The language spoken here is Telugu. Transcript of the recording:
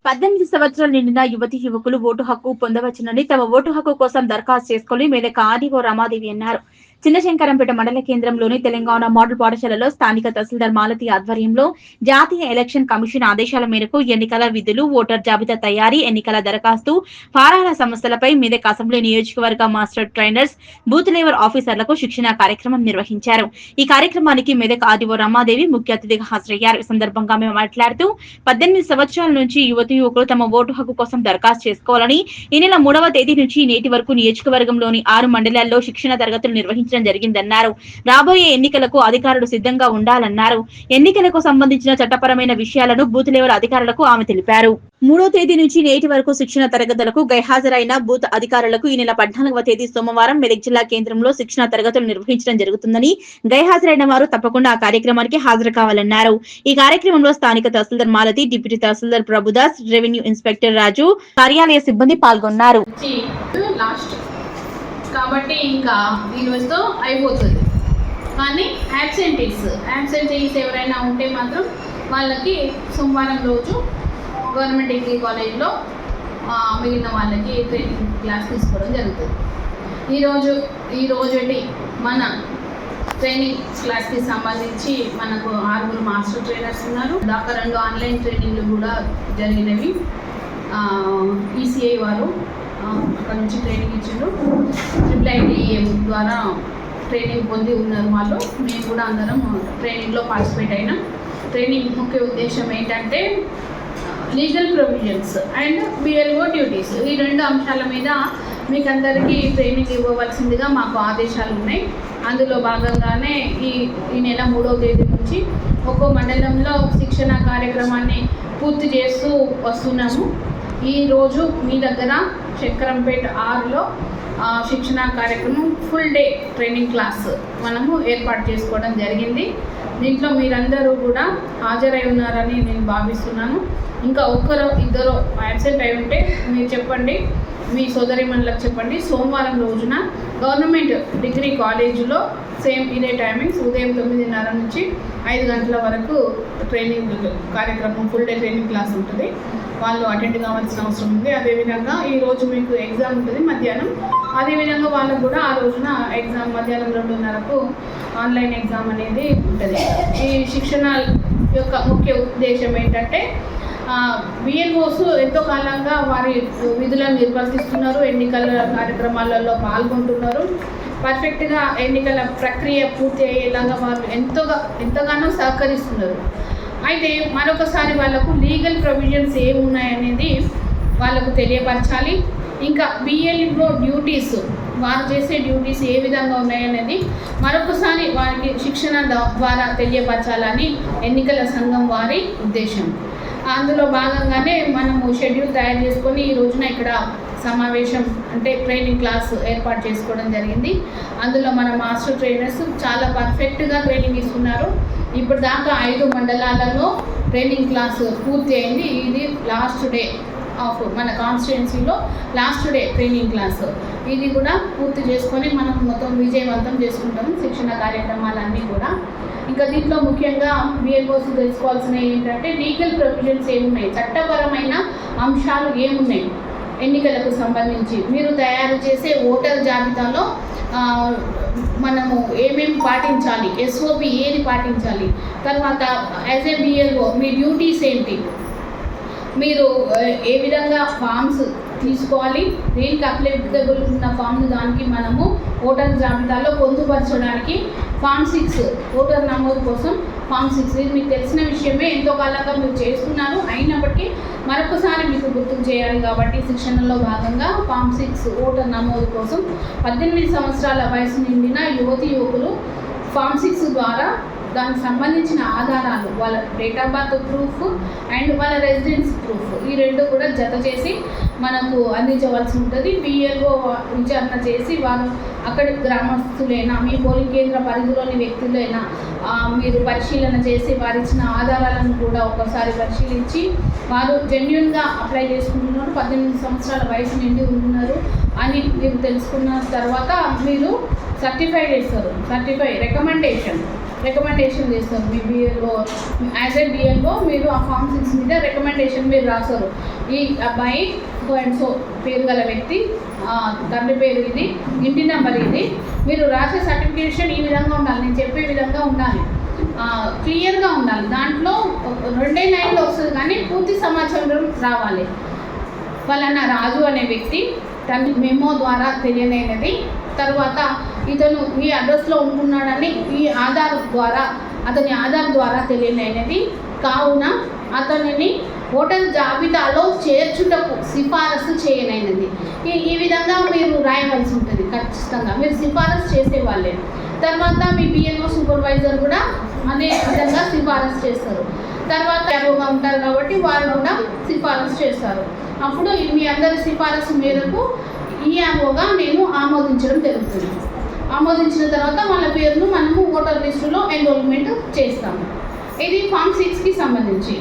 18 సంవత్సరాలు నిండిన యువతీ యువకులు ఓటు హక్కు పొందవచ్చునని తమ ఓటు హక్కు కోసం దరఖాస్తు చేసుకుని మేరకు ఆర్డీఓ రమాదేవి అన్నారు. చిన్నశంకరంపేట మండల కేంద్రంలోని తెలంగాణ మోడల్ పాఠశాలలో స్థానిక తహసీల్దార్ మాలతి ఆధ్వర్యంలో జాతీయ ఎలక్షన్ కమిషన్ ఆదేశాల మేరకు ఎన్నికల విధులు, ఓటర్ జాబితా తయారీ, ఎన్నికల దరఖాస్తు ఫారాల సమస్యలపై మెదక్ అసెంబ్లీ నియోజకవర్గ మాస్టర్ ట్రైనర్స్, బూత్ లెవెల్ ఆఫీసర్లకు శిక్షణ కార్యక్రమం నిర్వహించారు. ఈ కార్యక్రమానికి మెదక్ ఆర్డీఓ రమాదేవి ముఖ్య అతిథిగా హాజరయ్యారు. ఈ సందర్భంగా ఆమె మాట్లాడుతూ 18 సంవత్సరాల నుంచి యువకులు తమ ఓటు హక్కు కోసం దరఖాస్తు చేసుకోవాలని ఈ నెల 3వ తేదీ నుంచి నేటి వరకు నియోజకవర్గంలోని 6 మండలాల్లో శిక్షణ తరగతులు నిర్వహించడం జరిగిందన్నారు. రాబోయే ఎన్నికలకు అధికారులు సిద్ధంగా ఉండాలన్నారు. ఎన్నికలకు సంబంధించిన చట్టపరమైన విషయాలను బూత్ లెవెల్ అధికారులకు ఆమె తెలిపారు. 3వ తేదీ నుంచి నేటి వరకు శిక్షణ తరగతులకు గైహాజరైన బూత్ అధికారులకు ఈ నెల 14వ తేదీ సోమవారం మెదక్ జిల్లా కేంద్రంలో శిక్షణ తరగతులు నిర్వహించడం జరుగుతుందని, గైహాజరైన వారు తప్పకుండా ఆ కార్యక్రమానికి హాజరు కావాలన్నారు. ఈ కార్యక్రమంలో స్థానిక తహసీల్దార్ మాలతి, డిప్యూటీ తహసీల్దార్ ప్రభుదాస్, రెవెన్యూ ఇన్స్పెక్టర్ రాజు, కార్యాలయ సిబ్బంది పాల్గొన్నారు. కాబట్టి ఇంకా ఈ రోజుతో అయిపోతుంది. కానీ యాబ్సెంటీస్ ఎవరైనా ఉంటే మాత్రం వాళ్ళకి సోమవారం రోజు గవర్నమెంట్ డిగ్రీ కాలేజ్లో మిగిలిన వాళ్ళకి ట్రైనింగ్ క్లాస్ తీసుకోవడం జరుగుతుంది. ఈరోజు మన ట్రైనింగ్ క్లాస్కి సంబంధించి మనకు 6 మాస్టర్ ట్రైనర్స్ ఉన్నారు. దాకా 2 ఆన్లైన్ ట్రైనింగ్లు కూడా జరిగినవి. ఈసీఐ వారు అక్కడ నుంచి ట్రైనింగ్ ఇచ్చిండ్రు. IIITM ద్వారా ట్రైనింగ్ పొంది ఉన్నారు వాళ్ళు. మేము కూడా అందరం ట్రైనింగ్లో పార్టిసిపేట్ అయినాం. ట్రైనింగ్ ముఖ్య ఉద్దేశం ఏంటంటే legal provisions and BLO duties, ఈ 2 అంశాల మీద మీకు అందరికీ ట్రైనింగ్ ఇవ్వవలసిందిగా మాకు ఆదేశాలు ఉన్నాయి. అందులో భాగంగానే ఈ నెల 3వ తేదీ నుంచి ఒక్కో మండలంలో శిక్షణ కార్యక్రమాన్ని పూర్తి చేస్తూ వస్తున్నాము. ఈరోజు మీ దగ్గర శంకరంపేట 6లో శిక్షణ కార్యక్రమం ఫుల్ డే ట్రైనింగ్ క్లాస్ మనము ఏర్పాటు చేసుకోవడం జరిగింది. దీంట్లో మీరందరూ కూడా హాజరై ఉన్నారని నేను భావిస్తున్నాను. ఇంకా 1-2 యాబ్సెంట్ అయి ఉంటే మీరు చెప్పండి, మీ సోదరిమణులకు చెప్పండి. సోమవారం రోజున గవర్నమెంట్ డిగ్రీ కాలేజీలో సేమ్ ఇదే టైమింగ్స్, ఉదయం 9:30 నుంచి 5 గంటల వరకు ట్రైనింగ్ కార్యక్రమం ఫుల్ డే ట్రైనింగ్ క్లాస్ ఉంటుంది. వాళ్ళు అటెండ్ కావాల్సిన అవసరం ఉంది. అదేవిధంగా ఈరోజు మీకు ఎగ్జామ్ ఉంటుంది మధ్యాహ్నం. అదేవిధంగా వాళ్ళకు కూడా ఆ రోజున ఎగ్జామ్ మధ్యాహ్నం 2:30కు ఆన్లైన్ ఎగ్జామ్ అనేది ఉంటుంది. ఈ శిక్షణ యొక్క ముఖ్య ఉద్దేశం ఏంటంటే BLOs ఎంతో కాలంగా వారి విధులను నిర్వర్తిస్తున్నారు, ఎన్నికల కార్యక్రమాలలో పాల్గొంటున్నారు. పర్ఫెక్ట్గా ఎన్నికల ప్రక్రియ పూర్తి అయ్యేలాగా వారు ఎంతగానో సహకరిస్తున్నారు. అయితే మరొకసారి వాళ్ళకు లీగల్ ప్రొవిజన్స్ ఏమున్నాయనేది వాళ్ళకు తెలియపరచాలి. ఇంకా BLO డ్యూటీస్, వారు చేసే డ్యూటీస్ ఏ విధంగా ఉన్నాయనేది మరొకసారి వారికి శిక్షణ ద్వారా తెలియపరచాలని ఎన్నికల సంఘం వారి ఉద్దేశం. అందులో భాగంగానే మనము షెడ్యూల్ తయారు చేసుకొని ఈ రోజున ఇక్కడ సమావేశం అంటే ట్రైనింగ్ క్లాస్ ఏర్పాటు చేసుకోవడం జరిగింది. అందులో మన మాస్టర్ ట్రైనర్స్ చాలా పర్ఫెక్ట్గా ట్రైనింగ్ ఇస్తున్నారు. ఇప్పుడు దాకా 5 మండలాలలో ట్రైనింగ్ క్లాస్ పూర్తి అయింది. ఇది లాస్ట్ డే ఆఫ్ మన కాన్స్టిట్యున్సీలో లాస్ట్ డే ట్రైనింగ్ క్లాస్. ఇది కూడా పూర్తి చేసుకొని మనం మొత్తం విజయవంతం చేసుకుంటాము శిక్షణ కార్యక్రమాలన్నీ కూడా. ఇంకా దీంట్లో ముఖ్యంగా BLOs తెలుసుకోవాల్సినవి ఏంటంటే లీగల్ ప్రొవిజన్స్ ఏమున్నాయి, చట్టపరమైన అంశాలు ఏమున్నాయి ఎన్నికలకు సంబంధించి. మీరు తయారు చేసే ఓటర్ జాబితాలో మనము ఏమేమి పాటించాలి, SOP ఏది పాటించాలి, తర్వాత as a BLO me duties ఏంటి, మీరు ఏ విధంగా ఫామ్స్ తీసుకోవాలి, దేనికి అప్లికబుల్ ఉన్న ఫామ్ను దానికి మనము ఓటర్ జాబితాలో పొందుపరచడానికి ఫామ్ 6 ఓటర్ నమోదు కోసం ఫామ్ 6 ఇది మీకు తెలిసిన విషయమే, ఎంతో కాలంగా మీరు చేస్తున్నారు. అయినప్పటికీ మరొకసారి మీకు గుర్తుకు చేయాలి కాబట్టి శిక్షణలో భాగంగా ఫామ్ 6 ఓటర్ నమోదు కోసం 18 సంవత్సరాల వయసు నిండిన యువకులు ఫామ్ 6 ద్వారా దానికి సంబంధించిన ఆధారాలు, వాళ్ళ date of birth proof and వాళ్ళ రెసిడెన్స్ ప్రూఫ్, ఈ 2 కూడా జత చేసి మనకు అందించవలసి ఉంటుంది. BLO విచారణ చేసి వారు అక్కడి గ్రామస్తులైనా మీ పోలింగ్ కేంద్ర పరిధిలోని వ్యక్తులైనా మీరు పరిశీలన చేసి వారు ఇచ్చిన ఆధారాలను కూడా ఒకసారి పరిశీలించి వారు జెన్యున్గా అప్లై చేసుకుంటున్నారు, 18 సంవత్సరాల వయసు నిండి ఉంటున్నారు అని మీరు తెలుసుకున్న తర్వాత మీరు సర్టిఫై చేస్తారు. రికమెండేషన్ రికమెండేషన్ చేస్తారు. మీ బిఎల్ఓ యాజ్ ఏ బిఎల్ఓ మీరు ఆ ఫామ్ 6 మీద రికమెండేషన్ మీరు రాస్తారు. ఈ అబ్బాయి సో పేరు గల వ్యక్తి, తండ్రి పేరు ఇది, ఇంటి నెంబర్ ఇది, మీరు రాసే సర్టిఫికేషన్ ఈ విధంగా ఉండాలి, నేను చెప్పే విధంగా ఉండాలి, క్లియర్గా ఉండాలి. దాంట్లో 2 లైన్లు వస్తుంది కానీ పూర్తి సమాచారం రావాలి. ఫలానా రాజు అనే వ్యక్తి తన మెమో ద్వారా తెలియనైనది, తర్వాత ఇతను ఈ అడ్రస్లో ఉంటున్నాడని ఈ అతని ఆధార్ ద్వారా తెలియనైనది, కావున అతనిని ఓటర్ జాబితాలో చేర్చుటకు సిఫారసు చేయనైనది. ఈ విధంగా మీరు రాయవలసి ఉంటుంది. ఖచ్చితంగా మీరు సిఫారసు చేసేవాళ్ళే. తర్వాత మీ బిఎల్ఓ సూపర్వైజర్ కూడా అదే విధంగా సిఫారసు చేస్తారు. తర్వాత ఎవరుగా ఉంటారు కాబట్టి వాళ్ళు కూడా సిఫారసు చేస్తారు. అప్పుడు మీ అందరి సిఫారసు మేరకు ఈఆర్ఓగా మేము ఆమోదించడం జరుగుతుంది. ఆమోదించిన తర్వాత వాళ్ళ పేరును మనము ఓటర్ లిస్టులో ఎన్రోల్మెంట్ చేస్తాము. ఇది ఫామ్ 6కి సంబంధించి.